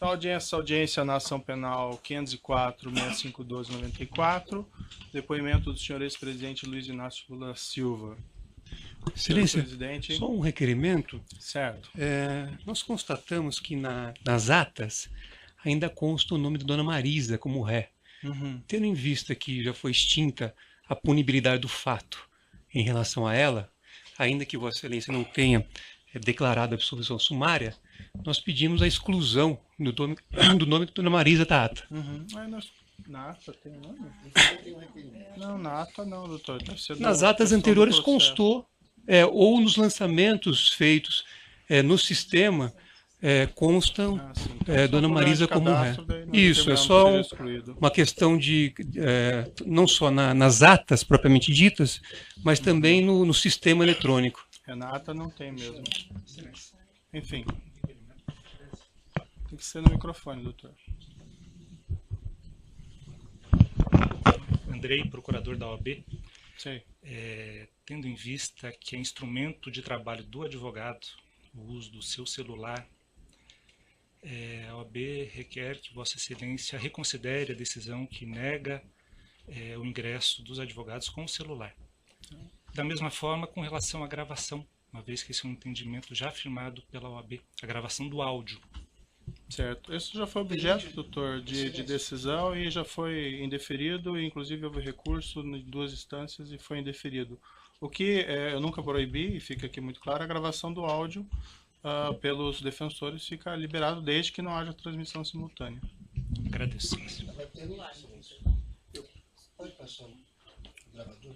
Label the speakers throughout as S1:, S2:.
S1: Então, essa audiência na ação penal 504-6512-94, depoimento do senhor ex-presidente Luiz Inácio Lula Silva.
S2: Excelência,
S1: presidente.
S2: só um requerimento.
S1: Certo.
S2: Nós constatamos que nas atas ainda consta o nome da dona Marisa como ré. Tendo em vista que já foi extinta a punibilidade do fato em relação a ela, ainda que Vossa Excelência não tenha declarado a absolvição sumária, nós pedimos a exclusão do nome da dona Marisa da ata.
S1: Na ata tem nome? Não, na ata não, doutor.
S2: Nas atas anteriores constou, ou nos lançamentos feitos no sistema, constam
S1: então,
S2: dona Marisa como ré. Isso, é só uma questão de, não só nas atas propriamente ditas, mas também no sistema eletrônico.
S1: Na ata não tem mesmo. Enfim. Tem que ser no microfone, doutor.
S3: Andrei, procurador da OAB.
S1: Sim.
S3: Tendo em vista que é instrumento de trabalho do advogado o uso do seu celular, a OAB requer que Vossa Excelência reconsidere a decisão que nega o ingresso dos advogados com o celular. Da mesma forma, com relação à gravação, uma vez que esse é um entendimento já afirmado pela OAB, a gravação do áudio.
S1: Certo. Isso já foi objeto, doutor, de decisão e já foi indeferido, e inclusive houve recurso em 2 instâncias e foi indeferido. O que eu nunca proibi, e fica aqui muito claro, a gravação do áudio pelos defensores fica liberado desde que não haja transmissão simultânea.
S3: Agradeço.
S4: Pode passar o gravador?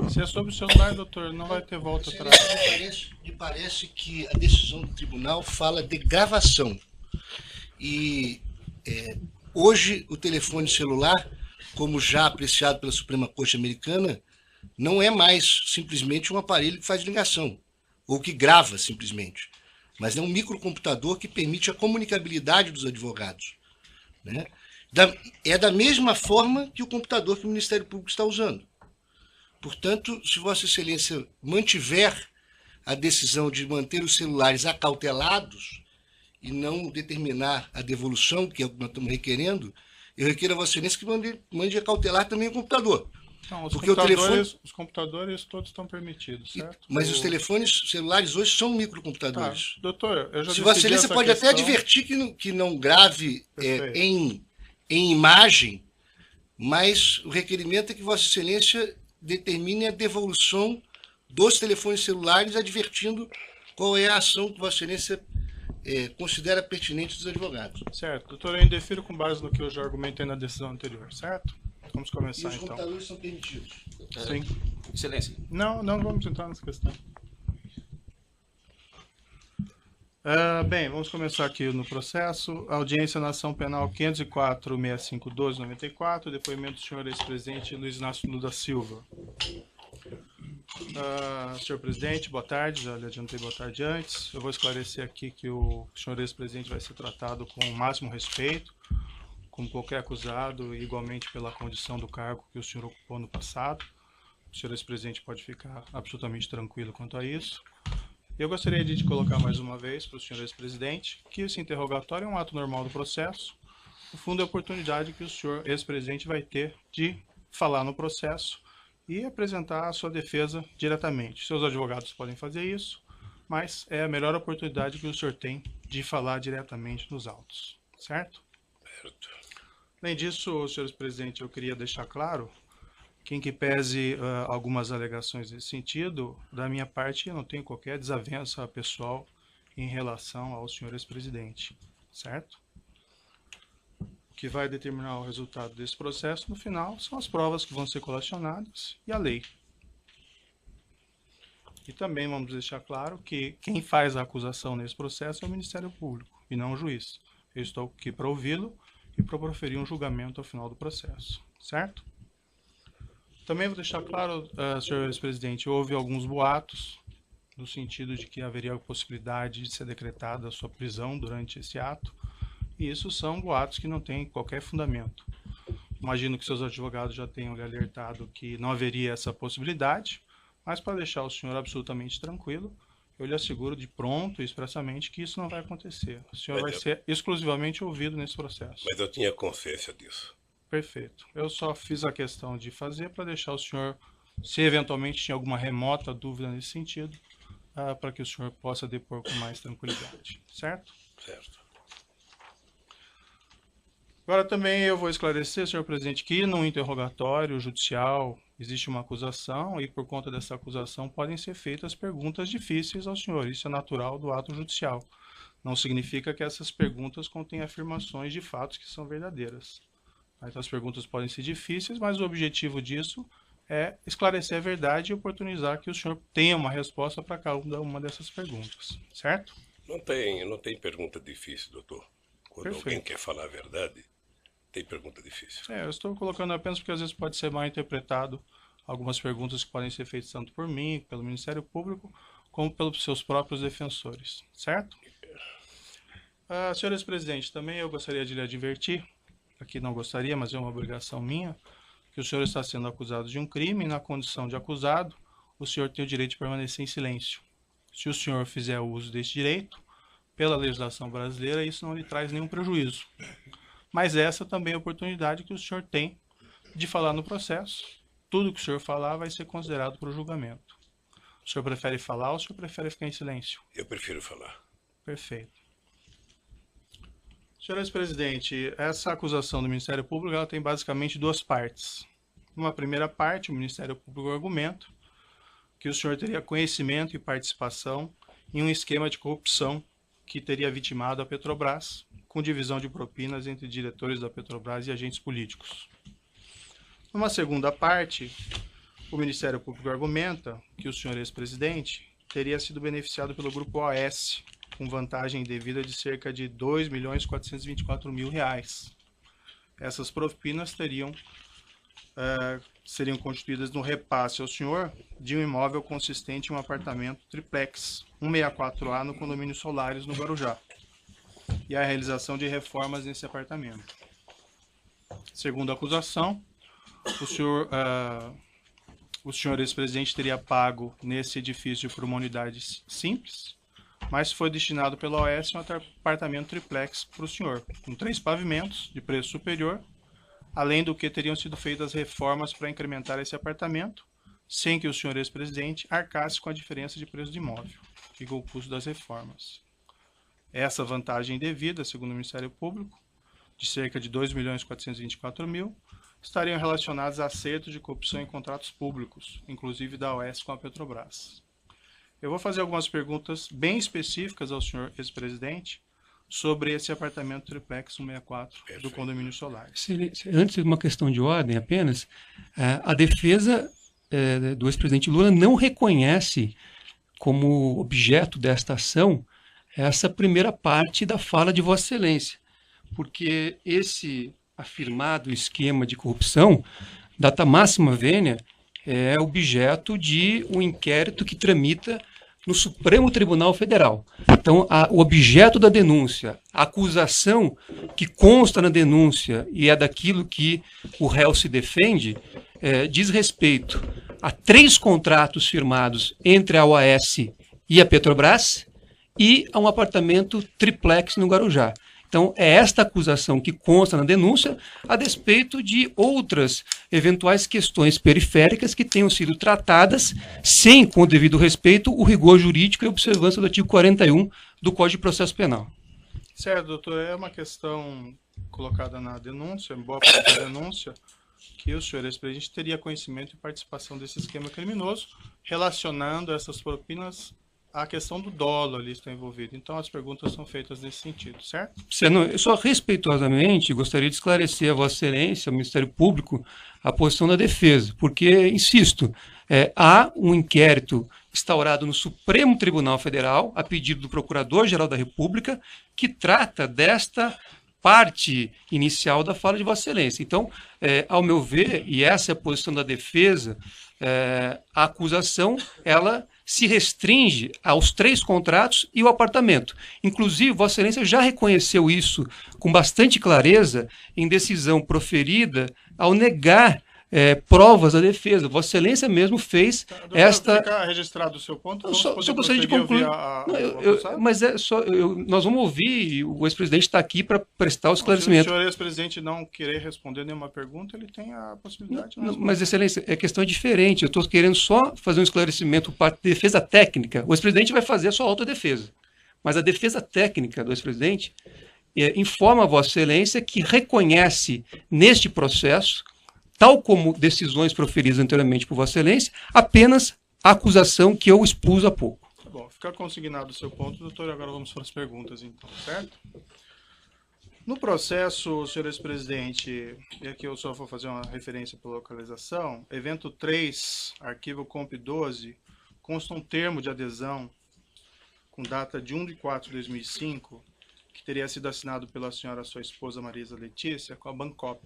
S1: Se é sobre o celular, doutor, não vai ter volta atrás.
S4: Me parece que a decisão do tribunal fala de gravação. E hoje o telefone celular, como já apreciado pela Suprema Corte Americana, não é mais simplesmente um aparelho que faz ligação, ou que grava simplesmente, mas é um microcomputador que permite a comunicabilidade dos advogados, né? É da mesma forma que o computador que o Ministério Público está usando. Portanto, se Vossa Excelência mantiver a decisão de manter os celulares acautelados e não determinar a devolução, que é o que nós estamos requerendo, eu requeiro a Vossa Excelência que mande acautelar também o computador.
S1: Não, os computadores todos estão permitidos, certo?
S4: Mas os telefones celulares hoje são microcomputadores.
S1: Tá. Doutor, eu já
S4: Se Vossa Excelência pode até advertir que não grave em imagem, mas o requerimento é que Vossa Excelência determine a devolução dos telefones celulares, advertindo qual é a ação que Vossa Excelência considera pertinente dos advogados.
S1: Certo. Doutor, eu indefiro com base no que eu já argumentei na decisão anterior, certo? Vamos começar, então.
S4: E os computadores são permitidos?
S1: Sim.
S5: Excelência.
S1: Não vamos entrar nessa questão. Bem, vamos começar aqui no processo. Audiência na ação penal 504-6512-94, depoimento do senhor ex-presidente Luiz Inácio Lula Silva. Senhor presidente, boa tarde. Já lhe adiantei boa tarde antes. Eu vou esclarecer aqui que o senhor ex-presidente vai ser tratado com o máximo respeito, como qualquer acusado, e igualmente pela condição do cargo que o senhor ocupou no passado. O senhor ex-presidente pode ficar absolutamente tranquilo quanto a isso. Eu gostaria de colocar mais uma vez para o senhor ex-presidente que esse interrogatório é um ato normal do processo. No fundo, é a oportunidade que o senhor ex-presidente vai ter de falar no processo e apresentar a sua defesa diretamente. Seus advogados podem fazer isso, mas é a melhor oportunidade que o senhor tem de falar diretamente nos autos, certo?
S5: Certo.
S1: Além disso, senhor ex-presidente, eu queria deixar claro que, em que pese algumas alegações nesse sentido, da minha parte eu não tenho qualquer desavença pessoal em relação ao senhor ex-presidente, certo? O que vai determinar o resultado desse processo, no final, são as provas que vão ser colacionadas e a lei. E também vamos deixar claro que quem faz a acusação nesse processo é o Ministério Público e não o juiz. Eu estou aqui para ouvi-lo e para proferir um julgamento ao final do processo, certo? Também vou deixar claro, senhor ex-presidente, houve alguns boatos no sentido de que haveria a possibilidade de ser decretada a sua prisão durante esse ato, e isso são boatos que não têm qualquer fundamento. Imagino que seus advogados já tenham lhe alertado que não haveria essa possibilidade, mas para deixar o senhor absolutamente tranquilo, eu lhe asseguro de pronto, expressamente, que isso não vai acontecer. O senhor vai ser exclusivamente ouvido nesse processo.
S5: Mas eu tinha consciência disso.
S1: Perfeito. Eu só fiz a questão de fazer para deixar o senhor, se eventualmente tinha alguma remota dúvida nesse sentido, para que o senhor possa depor com mais tranquilidade. Certo?
S5: Certo.
S1: Agora também eu vou esclarecer, senhor presidente, que no interrogatório judicial existe uma acusação e por conta dessa acusação podem ser feitas perguntas difíceis ao senhor. Isso é natural do ato judicial. Não significa que essas perguntas contêm afirmações de fatos que são verdadeiras. Então as perguntas podem ser difíceis, mas o objetivo disso é esclarecer a verdade e oportunizar que o senhor tenha uma resposta para cada uma dessas perguntas. Certo?
S5: Não tem pergunta difícil, doutor. Quando
S1: Perfeito.
S5: alguém quer falar a verdade, tem pergunta difícil.
S1: Eu estou colocando apenas porque às vezes pode ser mal interpretado algumas perguntas que podem ser feitas tanto por mim, pelo Ministério Público, como pelos seus próprios defensores, certo? Senhores presidentes, também eu gostaria de lhe advertir, aqui não gostaria, mas é uma obrigação minha, que o senhor está sendo acusado de um crime e na condição de acusado, o senhor tem o direito de permanecer em silêncio. Se o senhor fizer uso desse direito, pela legislação brasileira, isso não lhe traz nenhum prejuízo. Mas essa também é a oportunidade que o senhor tem de falar no processo. Tudo que o senhor falar vai ser considerado para o julgamento. O senhor prefere falar ou o senhor prefere ficar em silêncio?
S5: Eu prefiro falar.
S1: Perfeito. Senhores presidente, essa acusação do Ministério Público ela tem basicamente duas partes. Numa primeira parte, o Ministério Público argumenta que o senhor teria conhecimento e participação em um esquema de corrupção que teria vitimado a Petrobras, com divisão de propinas entre diretores da Petrobras e agentes políticos. Numa segunda parte, o Ministério Público argumenta que o senhor ex-presidente teria sido beneficiado pelo Grupo OAS, com vantagem devida de cerca de R$ 2.424.000. Essas propinas seriam constituídas no repasse ao senhor de um imóvel consistente em um apartamento triplex, 164A, no condomínio Solares, no Guarujá, e a realização de reformas nesse apartamento. Segundo a acusação, o senhor ex-presidente teria pago nesse edifício por uma unidade simples, mas foi destinado pela OAS um apartamento triplex para o senhor, com 3 pavimentos de preço superior, além do que teriam sido feitas reformas para incrementar esse apartamento, sem que o senhor ex-presidente arcasse com a diferença de preço de imóvel, que ficou o custo das reformas. Essa vantagem devida, segundo o Ministério Público, de cerca de R$ 2.424.000, estariam relacionadas a acertos de corrupção em contratos públicos, inclusive da OAS com a Petrobras. Eu vou fazer algumas perguntas bem específicas ao senhor ex-presidente sobre esse apartamento triplex 164 do condomínio Solares.
S2: Antes de uma questão de ordem apenas, a defesa do ex-presidente Lula não reconhece como objeto desta ação essa primeira parte da fala de Vossa Excelência, porque esse afirmado esquema de corrupção, data máxima vênia, é objeto de um inquérito que tramita no Supremo Tribunal Federal. Então, o objeto da denúncia, a acusação que consta na denúncia e é daquilo que o réu se defende, diz respeito a 3 contratos firmados entre a OAS e a Petrobras e a um apartamento triplex no Guarujá. Então, é esta acusação que consta na denúncia, a despeito de outras eventuais questões periféricas que tenham sido tratadas sem, com o devido respeito, o rigor jurídico e observância do artigo 41 do Código de Processo Penal.
S1: Certo, doutor. É uma questão colocada na denúncia, em boa parte da denúncia, que o senhor ex-presidente teria conhecimento e participação desse esquema criminoso, relacionando essas propinas à questão do dolo ali está envolvido. Então, as perguntas são feitas nesse sentido, certo?
S2: Eu só respeitosamente gostaria de esclarecer a Vossa Excelência, ao Ministério Público, a posição da defesa, porque, insisto, há um inquérito instaurado no Supremo Tribunal Federal, a pedido do Procurador-Geral da República, que trata desta parte inicial da fala de Vossa Excelência. Então, ao meu ver, e essa é a posição da defesa, a acusação, ela se restringe aos 3 contratos e o apartamento. Inclusive, Vossa Excelência já reconheceu isso com bastante clareza em decisão proferida ao negar provas da defesa. Vossa Excelência mesmo fez
S1: doutor,
S2: essa...
S1: Fica registrado o seu ponto. Vamos
S2: Só
S1: poder
S2: gostaria de
S1: prosseguir
S2: concluir.
S1: ouvir o acusado?
S2: Mas nós vamos ouvir, o ex-presidente está aqui para prestar o
S1: Se o
S2: esclarecimento.
S1: senhor ex-presidente não querer responder nenhuma pergunta, ele tem a possibilidade de
S2: Mas, Excelência, a questão é diferente. Eu estou querendo só fazer um esclarecimento para defesa técnica. O ex-presidente vai fazer a sua autodefesa. Mas a defesa técnica do ex-presidente informa a Vossa Excelência que reconhece neste processo, tal como decisões proferidas anteriormente por Vossa Excelência, apenas a acusação que eu expus há pouco.
S1: Tá bom, fica consignado o seu ponto, doutor, e agora vamos para as perguntas, então, certo? No processo, senhor ex-presidente, e aqui eu só vou fazer uma referência para localização, evento 3, arquivo comp 12, consta um termo de adesão com data de 1/4/2005, que teria sido assinado pela senhora sua esposa Marisa Letícia com a Bancop,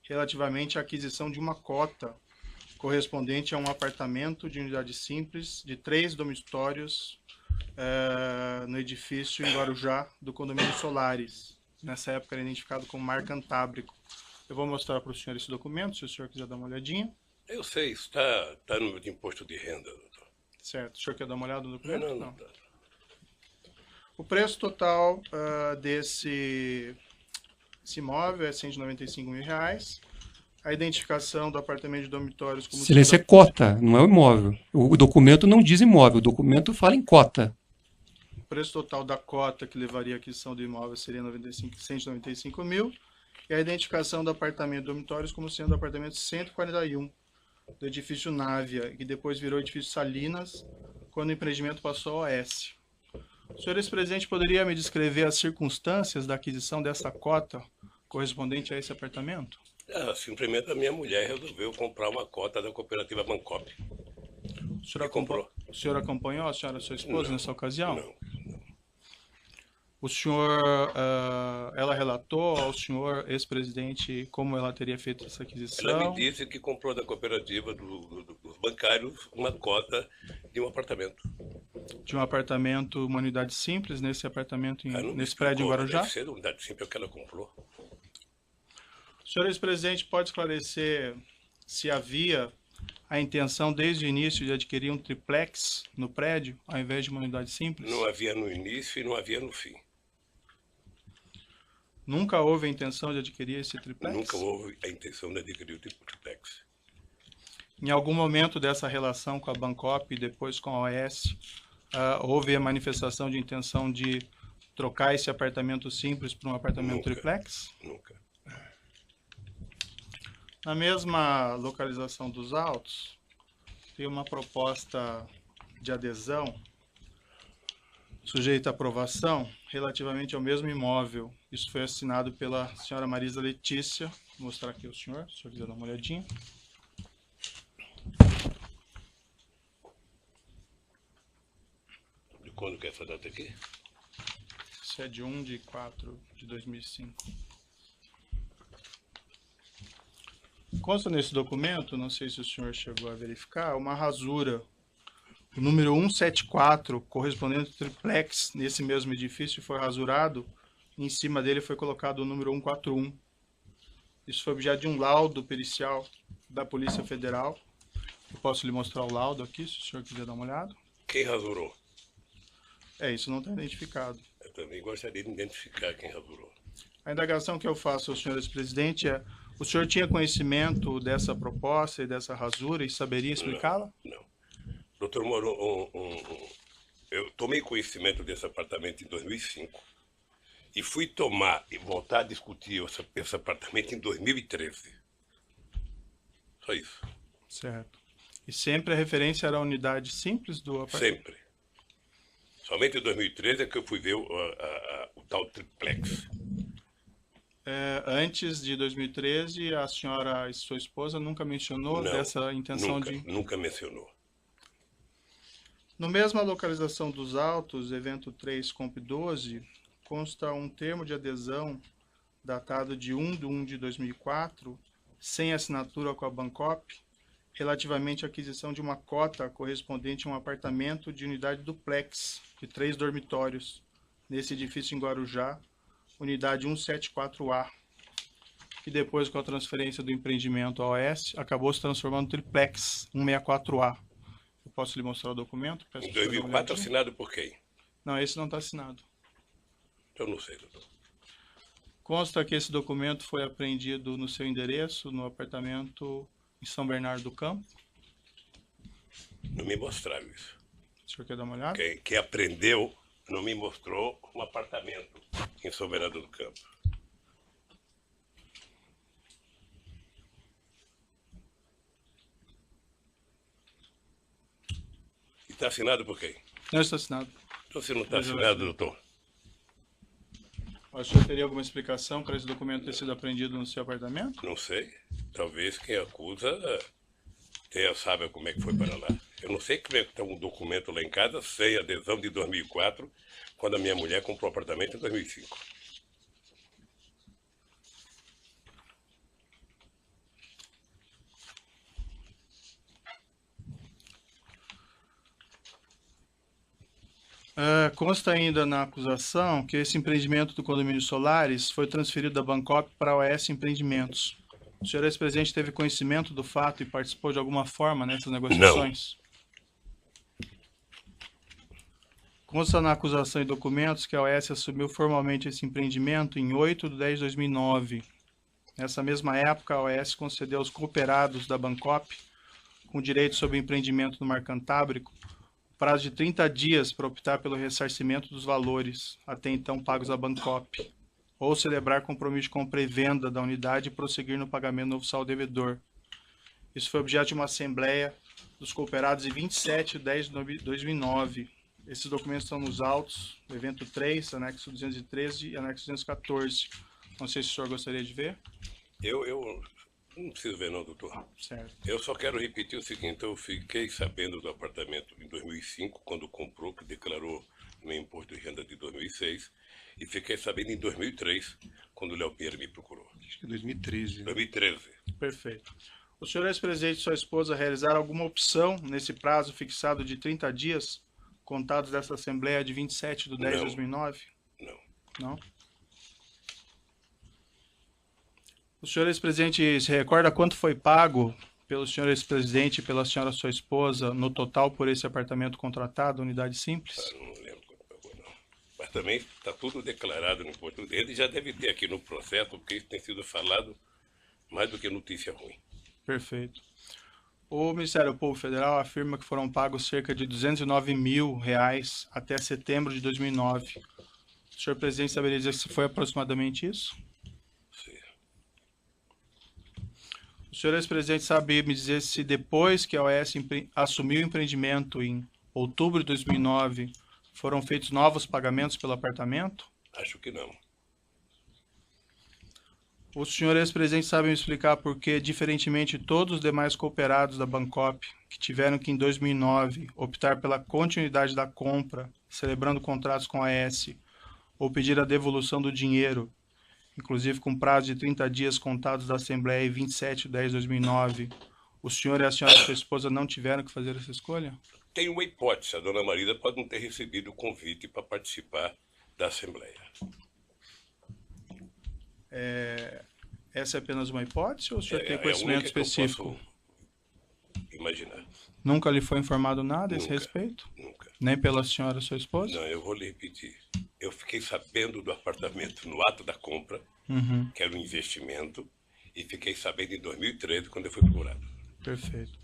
S1: relativamente à aquisição de uma cota correspondente a um apartamento de unidade simples de 3 dormitórios no edifício em Guarujá do condomínio Solares. Nessa época era identificado como Mar Cantábrico. Eu vou mostrar para o senhor esse documento, se o senhor quiser dar uma olhadinha.
S5: Eu sei, está no meu imposto de renda, doutor.
S1: Certo. O senhor quer dar uma olhada no documento?
S5: Não.
S1: O preço total desse imóvel é R$ 195 mil. A identificação do apartamento de dormitórios como...
S2: Excelência, é cota, não é o imóvel. O documento não diz imóvel, o documento fala em cota.
S1: O preço total da cota que levaria à aquisição do imóvel seria 195 mil. E a identificação do apartamento de dormitórios como sendo o apartamento 141 do edifício Návia, que depois virou edifício Salinas, quando o empreendimento passou ao OS. O senhor ex-presidente poderia me descrever as circunstâncias da aquisição dessa cota correspondente a esse apartamento?
S5: Simplesmente a minha mulher resolveu comprar uma cota da cooperativa Bancop.
S1: O senhor acompanhou a senhora, sua esposa, nessa ocasião?
S5: Não.
S1: O senhor, ela relatou ao senhor ex-presidente como ela teria feito essa aquisição?
S5: Ela me disse que comprou da cooperativa dos bancários uma cota de um apartamento.
S1: De um apartamento, uma unidade simples, nesse apartamento, nesse prédio em Guarujá?
S5: Deve ser a unidade simples que ela comprou.
S1: O senhor ex-presidente pode esclarecer se havia a intenção desde o início de adquirir um triplex no prédio, ao invés de uma unidade simples?
S5: Não havia no início e não havia no fim.
S1: Nunca houve a intenção de adquirir esse triplex?
S5: Nunca houve a intenção de adquirir o triplex.
S1: Em algum momento dessa relação com a Bancop e depois com a OS, houve a manifestação de intenção de trocar esse apartamento simples por um apartamento triplex?
S5: Nunca.
S1: Na mesma localização dos autos, tem uma proposta de adesão sujeita à aprovação relativamente ao mesmo imóvel. Isso foi assinado pela senhora Marisa Letícia. Vou mostrar aqui ao senhor, se o senhor quiser dar uma olhadinha.
S5: De quando que é essa data aqui?
S1: Isso é de 1/4/2005. Consta nesse documento, não sei se o senhor chegou a verificar, uma rasura. O número 174, correspondente ao triplex, nesse mesmo edifício, foi rasurado. E em cima dele foi colocado o número 141. Isso foi objeto de um laudo pericial da Polícia Federal. Eu posso lhe mostrar o laudo aqui, se o senhor quiser dar uma olhada.
S5: Quem rasurou?
S1: Isso não está identificado.
S5: Eu também gostaria de identificar quem rasurou.
S1: A indagação que eu faço ao senhor ex-presidente é: o senhor tinha conhecimento dessa proposta e dessa rasura e saberia explicá-la?
S5: Não. Doutor Moro, eu tomei conhecimento desse apartamento em 2005 e fui voltar a discutir esse apartamento em 2013. Só isso.
S1: Certo. E sempre a referência era a unidade simples do apartamento?
S5: Sempre. Somente em 2013 é que eu fui ver o tal triplex.
S1: Antes de 2013, a senhora e sua esposa nunca mencionou dessa intenção
S5: Nunca mencionou.
S1: No mesma localização dos autos, evento 3, comp 12, consta um termo de adesão datado de 1/1/2004, sem assinatura com a Bancop, relativamente à aquisição de uma cota correspondente a um apartamento de unidade duplex de 3 dormitórios, nesse edifício em Guarujá, unidade 174A. e depois com a transferência do empreendimento à OS, acabou se transformando no triplex 164A. Eu posso lhe mostrar o documento? Peço
S5: Em
S1: para o senhor dar uma
S5: 2004,
S1: olhadinha.
S5: assinado por quem?
S1: Não, esse não está assinado.
S5: Eu não sei, doutor.
S1: Consta que esse documento foi apreendido no seu endereço, no apartamento em São Bernardo do Campo.
S5: Não me mostraram isso.
S1: O senhor quer dar uma olhada?
S5: Quem aprendeu não me mostrou um apartamento em São Bernardo do Campo. E está assinado por quem?
S1: Não está assinado.
S5: Então, se não está assinado, doutor,
S1: O senhor teria alguma explicação para esse documento ter sido apreendido no seu apartamento?
S5: não sei. Talvez quem acusa saiba como é que foi para lá. Eu não sei como é que está um documento lá em casa sem adesão de 2004, quando a minha mulher comprou o apartamento em 2005.
S1: Consta ainda na acusação que esse empreendimento do condomínio Solares foi transferido da Bancop para a OS Empreendimentos. O senhor ex-presidente teve conhecimento do fato e participou de alguma forma nessas negociações? Consta na acusação e documentos que a OS assumiu formalmente esse empreendimento em 8 de 10 de 2009. Nessa mesma época, a OS concedeu aos cooperados da Bancop, com direito sobre o empreendimento no Mar Cantábrico, prazo de 30 dias para optar pelo ressarcimento dos valores até então pagos à Bancop, ou celebrar compromisso de compra e venda da unidade e prosseguir no pagamento do novo saldo devedor. Isso foi objeto de uma assembleia dos cooperados em 27 de 10 de 2009. Esses documentos estão nos autos, do evento 3, anexo 213 e anexo 214. Não sei se o senhor gostaria de ver.
S5: Eu não preciso ver não, doutor.
S1: Certo.
S5: Eu só quero repetir o seguinte, eu fiquei sabendo do apartamento em 2005, quando comprou, que declarou no imposto de renda de 2006, e fiquei sabendo em 2003, quando o Léo Pinheiro me procurou.
S2: Acho que é 2013.
S5: 2013.
S1: Perfeito. O senhor ex-presidente e sua esposa realizaram alguma opção nesse prazo fixado de 30 dias, contados dessa Assembleia de 27 de 10 de
S5: Não.
S1: 2009?
S5: Não.
S1: Não? O senhor ex-presidente se recorda quanto foi pago pelo senhor ex-presidente e pela senhora sua esposa no total por esse apartamento contratado, unidade simples?
S5: Não lembro quanto pagou, não. Mas também está tudo declarado no imposto de renda e já deve ter aqui no processo, porque isso tem sido falado mais do que notícia ruim.
S1: Perfeito. O Ministério Público Federal afirma que foram pagos cerca de R$209 mil até setembro de 2009. O senhor presidente saberia dizer se foi aproximadamente isso?
S5: Sim.
S1: O senhor ex-presidente sabe me dizer se depois que a OS assumiu o empreendimento em outubro de 2009, foram feitos novos pagamentos pelo apartamento?
S5: Acho que não.
S1: O senhor ex-presidente sabe me explicar por que, diferentemente de todos os demais cooperados da Bancop, que tiveram que em 2009 optar pela continuidade da compra, celebrando contratos com a AS, ou pedir a devolução do dinheiro, inclusive com prazo de 30 dias contados da Assembleia em 27 de 10 de 2009, o senhor e a senhora sua esposa não tiveram que fazer essa escolha?
S5: Tem uma hipótese, a dona Marisa pode não ter recebido o convite para participar da Assembleia.
S1: Essa é apenas uma hipótese ou o senhor tem
S5: a
S1: conhecimento
S5: única que eu
S1: específico?
S5: posso imaginar.
S1: Nunca lhe foi informado nada a esse
S5: Nunca.
S1: respeito?
S5: Nunca.
S1: Nem pela senhora sua esposa?
S5: Não, eu vou lhe repetir. Eu fiquei sabendo do apartamento no ato da compra,
S1: Uhum,
S5: que era um investimento, e fiquei sabendo em 2013, quando eu fui procurado.
S1: perfeito.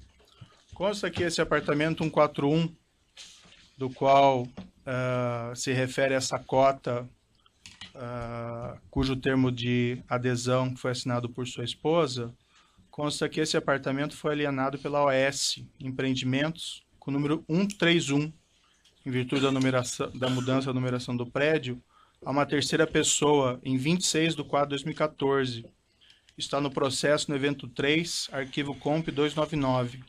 S1: Consta que esse apartamento 141, do qual se refere a essa cota, cujo termo de adesão foi assinado por sua esposa, consta que esse apartamento foi alienado pela OS Empreendimentos com o número 131, em virtude da mudança da numeração do prédio, a uma terceira pessoa em 26 de 4 de 2014. Está no processo no evento 3, arquivo COMP 299.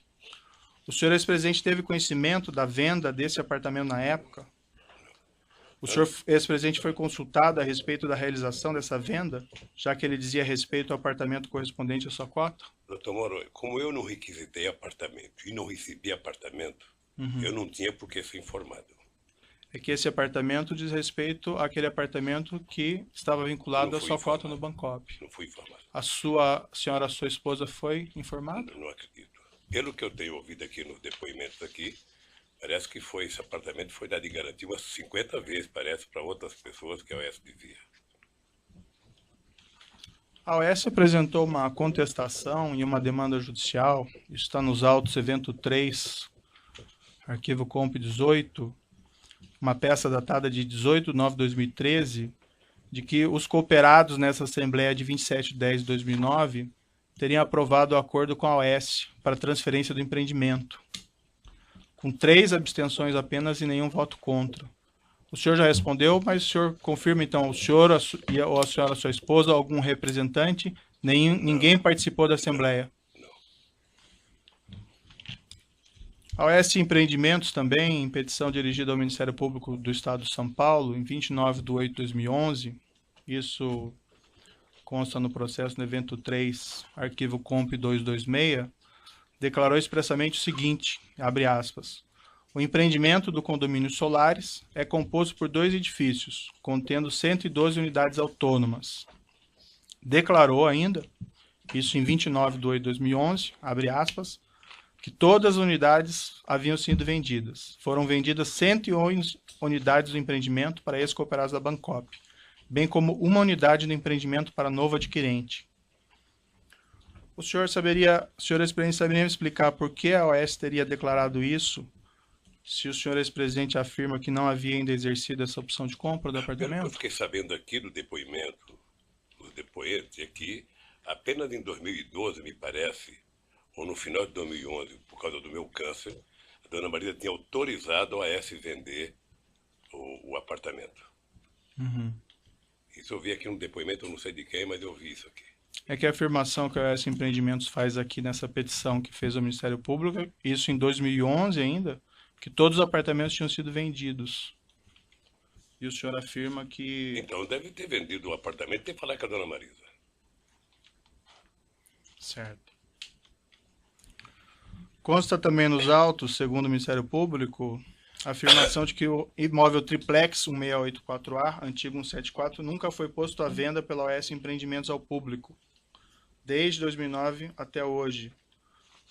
S1: O senhor ex-presidente teve conhecimento da venda desse apartamento na época? O senhor ex-presidente foi consultado a respeito da realização dessa venda, já que ele dizia respeito ao apartamento correspondente à sua cota?
S5: Doutor Moro, como eu não requisitei apartamento e não recebi apartamento, eu não tinha por que ser informado.
S1: É que esse apartamento diz respeito àquele apartamento que estava vinculado
S5: Não
S1: à
S5: fui
S1: sua cota
S5: informado.
S1: no Bancop.
S5: Não fui informado.
S1: A senhora, sua esposa, foi informada?
S5: Não acredito. Pelo que eu tenho ouvido aqui nos depoimentos aqui, parece que esse apartamento foi dado em garantia umas 50 vezes, parece, para outras pessoas que a OS dizia.
S1: A OS apresentou uma contestação e uma demanda judicial, isso está nos autos evento 3, arquivo comp 18, uma peça datada de 18/9/2013, de que os cooperados nessa Assembleia de 27/10/2009 teriam aprovado o acordo com a OS para transferência do empreendimento, com 3 abstenções apenas e nenhum voto contra. O senhor já respondeu, mas o senhor confirma então, o senhor ou a senhora, sua esposa, algum representante, ninguém participou da Assembleia? A OS Empreendimentos também, em petição dirigida ao Ministério Público do Estado de São Paulo, em 29/8/2011, isso consta no processo no evento 3, arquivo comp 226, declarou expressamente o seguinte, abre aspas, o empreendimento do condomínio Solares é composto por 2 edifícios, contendo 112 unidades autônomas. Declarou ainda, isso em 29/8/2011, abre aspas, que todas as unidades haviam sido vendidas. Foram vendidas 111 unidades do empreendimento para ex-cooperados da Bancop, bem como uma unidade do empreendimento para novo adquirente. O senhor ex-presidente, saberia me explicar por que a OS teria declarado isso, se o senhor ex-presidente afirma que não havia ainda exercido essa opção de compra do
S5: Pelo que eu
S1: apartamento?
S5: fiquei sabendo aqui do depoimento, dos depoentes, é que apenas em 2012, me parece, ou no final de 2011, por causa do meu câncer, a dona Marisa tinha autorizado a AS vender o apartamento. Isso eu vi aqui no depoimento, eu não sei de quem, mas eu vi isso aqui.
S1: É que a afirmação que a OS Empreendimentos faz aqui nessa petição que fez ao Ministério Público, isso em 2011 ainda, que todos os apartamentos tinham sido vendidos. E o senhor afirma que...
S5: Então deve ter vendido o apartamento e ter que falar com a dona Marisa.
S1: Certo. Consta também nos autos, segundo o Ministério Público, a afirmação de que o imóvel triplex 1684A, antigo 174, nunca foi posto à venda pela OS Empreendimentos ao público, desde 2009 até hoje.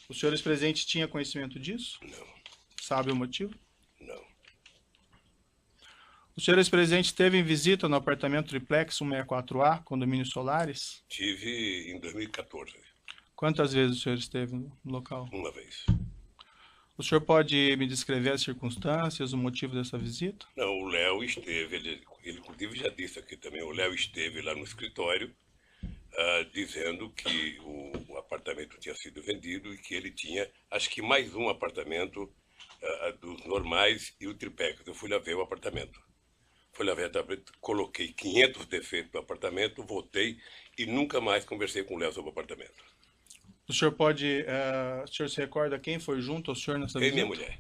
S1: O senhor ex-presidente tinha conhecimento disso?
S5: Não,
S1: Sabe o motivo?
S5: não.
S1: O senhor ex-presidente esteve em visita no apartamento triplex 164A, condomínio Solares?
S5: Tive em 2014,
S1: Quantas vezes o senhor esteve no local?
S5: uma vez.
S1: O senhor pode me descrever as circunstâncias, o motivo dessa visita?
S5: Não, o Léo esteve, ele inclusive já disse aqui também, o Léo esteve lá no escritório dizendo que o apartamento tinha sido vendido e que ele tinha, acho que mais um apartamento dos normais e o triplex. Eu fui lá ver o apartamento. Fui lá ver o apartamento, coloquei 500 defeitos no apartamento, voltei e nunca mais conversei com o Léo sobre o apartamento.
S1: O senhor pode... o senhor se recorda quem foi junto ao senhor nessa
S5: Eu e
S1: visita?
S5: minha mulher.